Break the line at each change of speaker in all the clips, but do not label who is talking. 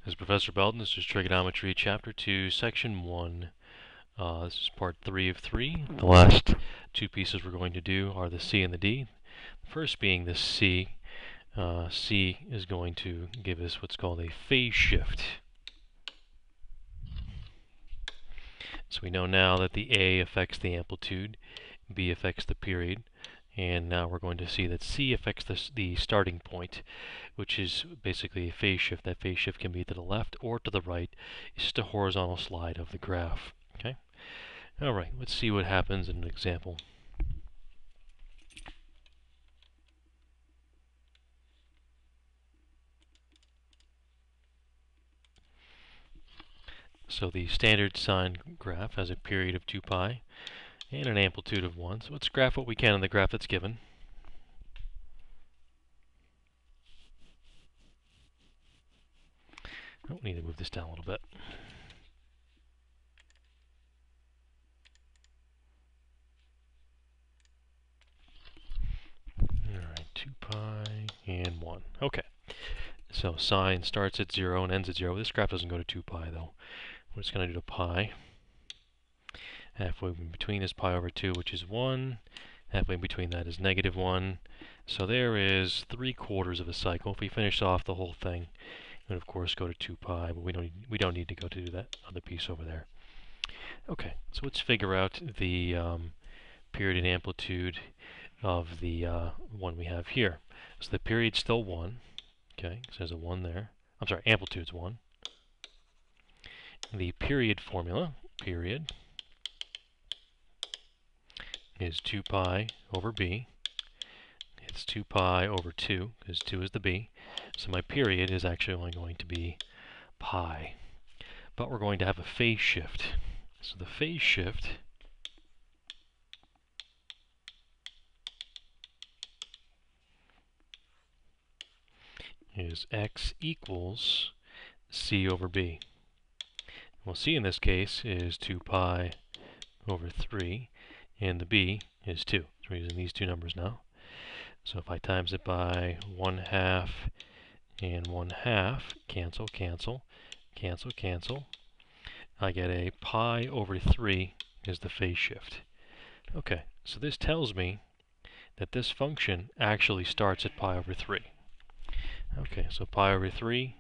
This is Professor Belton. This is Trigonometry Chapter 2, Section 1. This is Part 3 of 3. The last two pieces we're going to do are the C and the D. The first being the C. C is going to give us what's called a phase shift. So we know now that the A affects the amplitude, B affects the period, and now we're going to see that C affects the starting point, which is basically a phase shift. That phase shift can be to the left or to the right. It's just a horizontal slide of the graph. Okay. All right. Let's see what happens in an example. So the standard sine graph has a period of 2 pi and an amplitude of 1. So let's graph what we can on the graph that's given. Oh, we need to move this down a little bit. Alright, 2 pi and 1. Okay. So sine starts at 0 and ends at 0. This graph doesn't go to 2 pi though. We're just going to do pi. Halfway in between is pi over 2, which is 1. Halfway in between that is negative 1. So there is 3/4 of a cycle. If we finish off the whole thing, it would of course go to 2 pi, but we don't need to go to do that other piece over there. Okay, so let's figure out the period and amplitude of the one we have here. So the period's still 1. Okay, so there's a 1 there. I'm sorry, amplitude's 1. The period formula, period, is 2 pi over b. It's 2 pi over 2, because 2 is the b. So my period is actually only going to be pi. But we're going to have a phase shift. So the phase shift is x equals c over b. Well, c in this case is 2 pi over 3, and the b is 2. So we're using these two numbers now. So if I times it by 1/2 and 1/2, cancel, cancel, cancel, cancel, I get a pi over 3 is the phase shift. Okay, so this tells me that this function actually starts at pi over 3. Okay, so pi over 3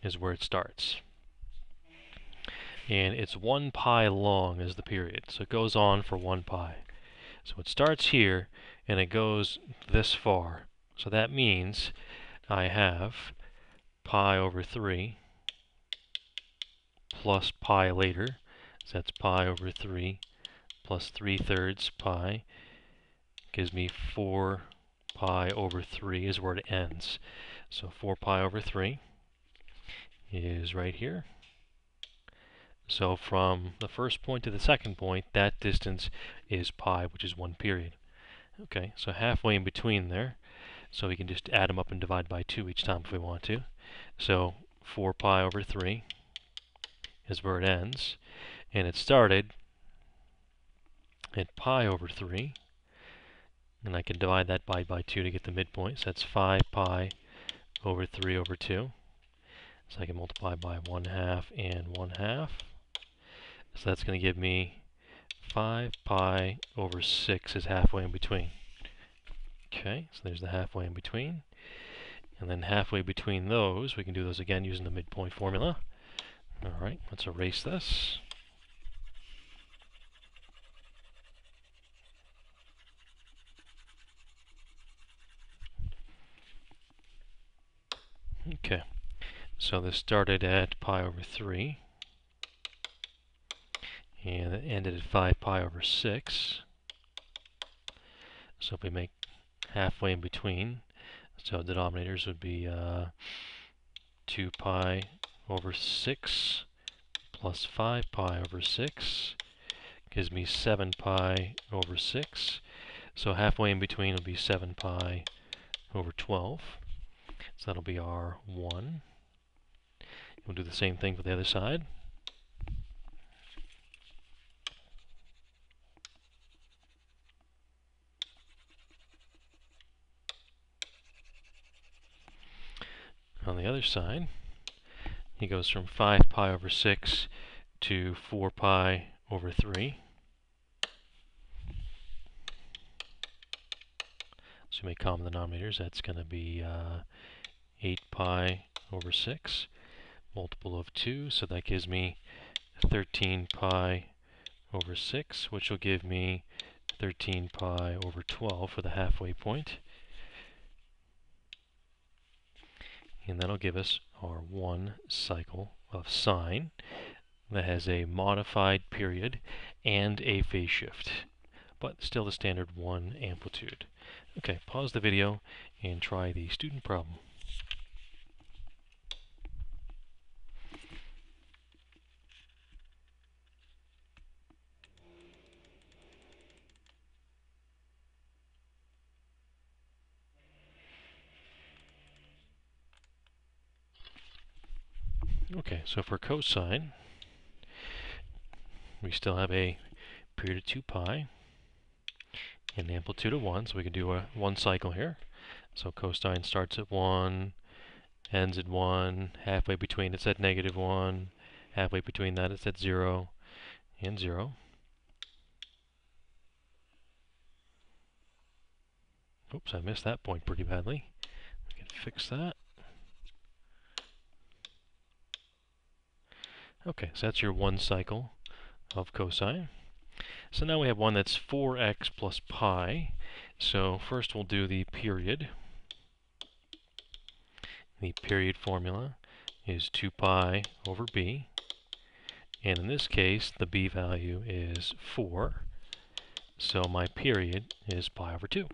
is where it starts. And it's 1 pi long is the period, so it goes on for 1 pi. So it starts here, and it goes this far. So that means I have pi over 3 plus pi later. So that's pi over 3 plus 3/3 pi. Gives me 4 pi over 3 is where it ends. So 4 pi over 3 is right here. So from the first point to the second point, that distance is pi, which is 1 period. Okay, so halfway in between there. So we can just add them up and divide by 2 each time if we want to. So 4 pi over 3 is where it ends. And it started at pi over 3. And I can divide that by 2 to get the midpoint. So that's 5 pi over 3 over 2. So I can multiply by 1/2 and 1/2. So that's going to give me 5 pi over 6 is halfway in between. Okay, so there's the halfway in between. And then halfway between those, we can do those again using the midpoint formula. Alright, let's erase this. Okay, so this started at pi over 3. And it ended at 5 pi over 6. So if we make halfway in between, so denominators would be 2 pi over 6 plus 5 pi over 6 gives me 7 pi over 6. So halfway in between will be 7 pi over 12. So that'll be our 1. We'll do the same thing for the other side. On the other side, He goes from 5 pi over 6 to 4 pi over 3. So we make common denominators. That's going to be 8 pi over 6, multiple of 2. So that gives me 13 pi over 6, which will give me 13 pi over 12 for the halfway point. And that'll give us our one cycle of sine that has a modified period and a phase shift, but still the standard 1 amplitude. Okay, pause the video and try the student problem. Okay, so for cosine, we still have a period of 2 pi and an amplitude of 1, so we can do a one cycle here. So cosine starts at 1, ends at 1, halfway between it's at -1, halfway between that it's at 0 and 0. Oops, I missed that point pretty badly. We can fix that. Okay, so that's your one cycle of cosine. So now we have one that's 4x plus pi. So first we'll do the period. The period formula is 2 pi over b. And in this case, the b value is 4. So my period is pi over 2.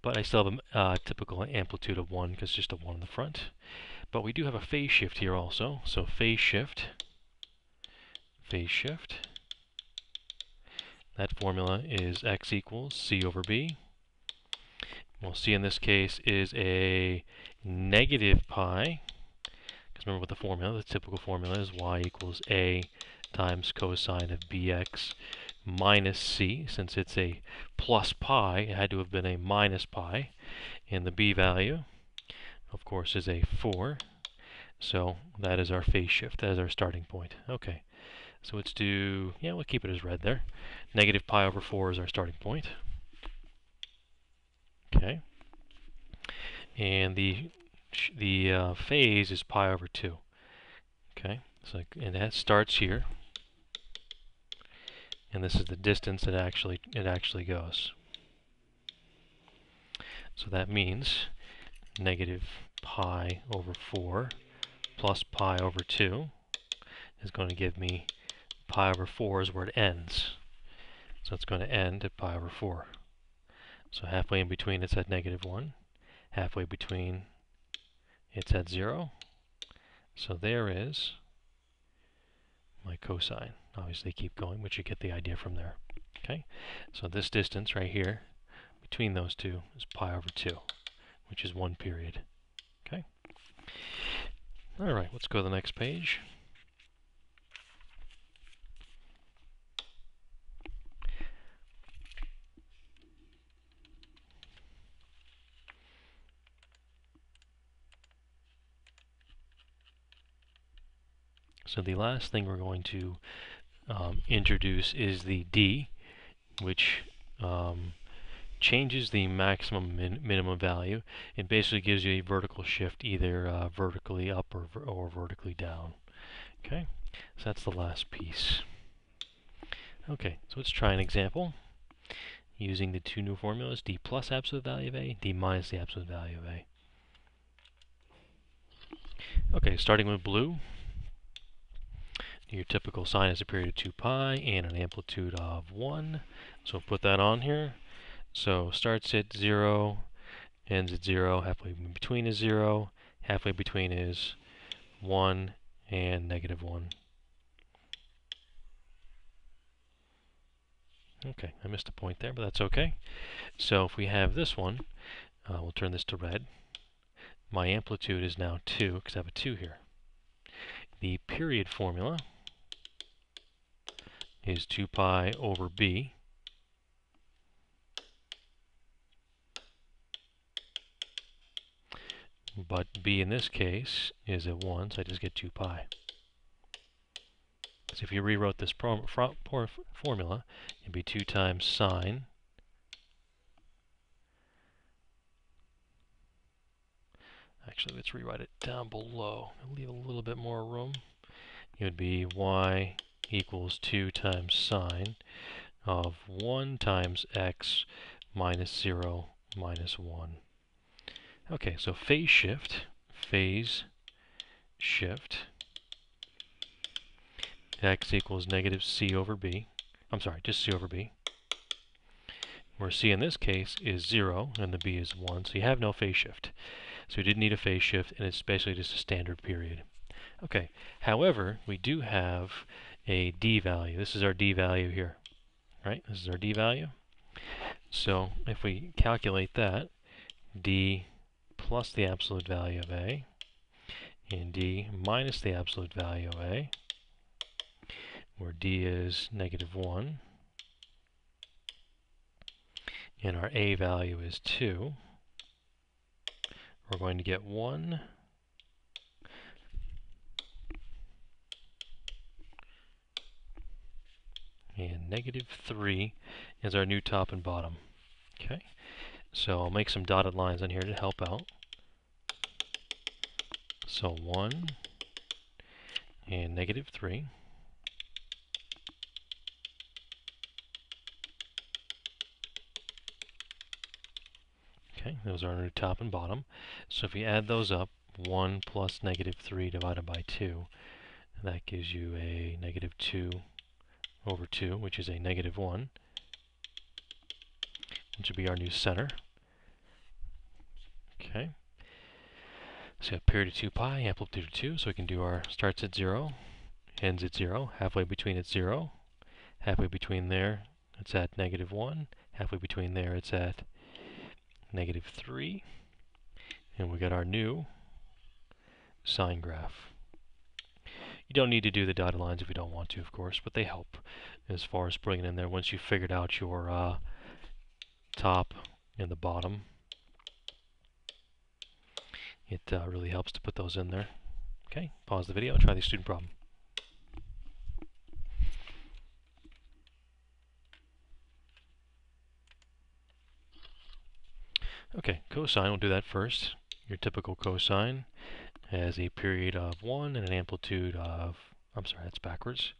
But I still have a typical amplitude of 1 because just a 1 in the front. But we do have a phase shift here also. So phase shift, that formula is x equals c over b. Well, c in this case is a negative pi. Because remember what the formula, the typical formula is y equals a times cosine of bx minus c. Since it's a plus pi, it had to have been a minus pi. And the b value, of course, is a 4. So that is our phase shift. That is our starting point. Okay. So let's do, we'll keep it as red there. Negative pi over 4 is our starting point. Okay. And the phase is pi over 2. Okay. So and that starts here. And this is the distance it actually goes. So that means negative pi over 4 plus pi over 2 is going to give me pi over 4 is where it ends. So it's going to end at pi over 4. So halfway in between it's at -1. Halfway between it's at 0. So there is my cosine. Obviously keep going, but you get the idea from there. Okay, so this distance right here between those two is pi over 2, which is 1 period. Okay. All right, let's go to the next page. So the last thing we're going to introduce is the d, which changes the maximum minimum value. It basically gives you a vertical shift, either vertically up or vertically down. Okay, so that's the last piece. Okay, so let's try an example using the two new formulas, d plus absolute value of a, d minus the absolute value of a. Okay, starting with blue. Your typical sine has a period of 2 pi and an amplitude of 1. So put that on here. So starts at 0, ends at 0, halfway in between is 0, halfway between is 1 and -1. Okay, I missed a point there, but that's okay. So if we have this one, we'll turn this to red. My amplitude is now 2, because I have a 2 here. The period formula is 2 pi over b. but b in this case is at 1, so I just get 2 pi. So if you rewrote this formula, it'd be 2 times sine actually, let's rewrite it down below. I'll leave a little bit more room. It would be y equals 2 times sine of 1 times x minus 0 minus 1. Okay, so phase shift, x equals negative c over b. I'm sorry, just c over b. Where c in this case is 0 and the b is 1, so you have no phase shift. So we didn't need a phase shift, and it's basically just a standard period. Okay, however, we do have a d value. This is our d value here, right? This is our d value. So if we calculate that, d plus the absolute value of a, and d minus the absolute value of a, where d is negative 1, and our a value is 2, we're going to get 1 and negative 3 is our new top and bottom. Okay, so I'll make some dotted lines on here to help out. So 1 and negative 3. Okay, those are our new top and bottom. So if you add those up, 1 plus negative 3 divided by 2, that gives you a negative 2 over 2, which is a negative 1, which would be our new center. Okay. So we have period of 2 pi, amplitude of 2, so we can do our starts at 0, ends at 0, halfway between it's 0, halfway between there it's at negative 1, halfway between there it's at negative 3, and we got our new sine graph. You don't need to do the dotted lines if you don't want to, of course, but they help as far as putting it in there once you've figured out your top and the bottom. It really helps to put those in there. Okay, pause the video and try the student problem. Okay, cosine, we'll do that first. Your typical cosine has a period of 1 and an amplitude of, I'm sorry, that's backwards.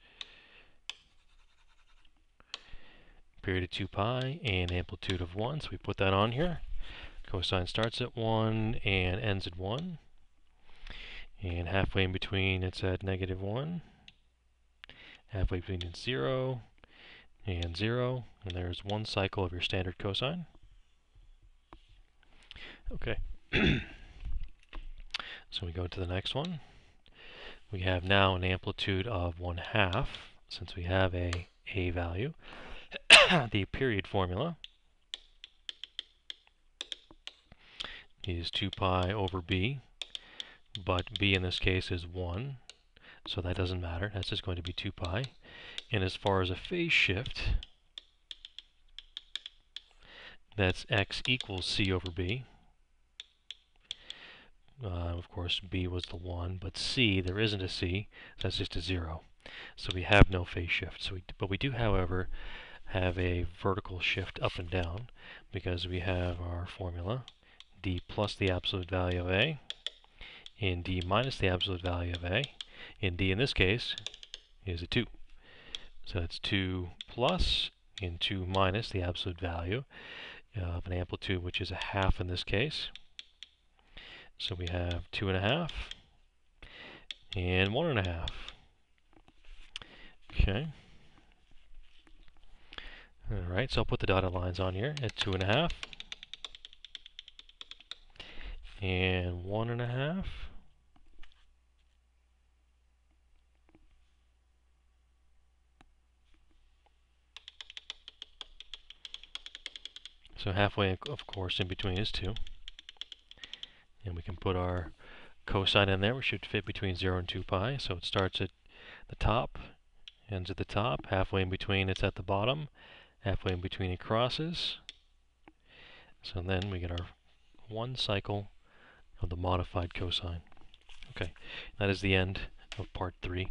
Period of 2 pi and amplitude of 1, so we put that on here. Cosine starts at 1 and ends at 1. And halfway in between it's at negative 1. Halfway between it's 0 and 0. And there's one cycle of your standard cosine. Okay. So we go to the next one. We have now an amplitude of 1/2, since we have a value. The period formula is 2 pi over b, but b in this case is 1, so that doesn't matter. That's just going to be 2 pi. And as far as a phase shift, that's x equals c over b. Of course, b was the 1, but c, there isn't a c, so that's just a 0. So we have no phase shift. But we do, however, have a vertical shift up and down, because we have our formula, d plus the absolute value of a, and d minus the absolute value of a, and d in this case is a 2. So it's 2 plus and 2 minus the absolute value of an amplitude, which is a 1/2 in this case. So we have 2.5 and 1.5. Okay. Alright, so I'll put the dotted lines on here at 2.5 and 1.5. So halfway, of course, in between is 2. And we can put our cosine in there. We should fit between 0 and 2 pi. So it starts at the top, ends at the top. Halfway in between, it's at the bottom. Halfway in between, it crosses. So then we get our one cycle of the modified cosine. Okay, that is the end of part 3.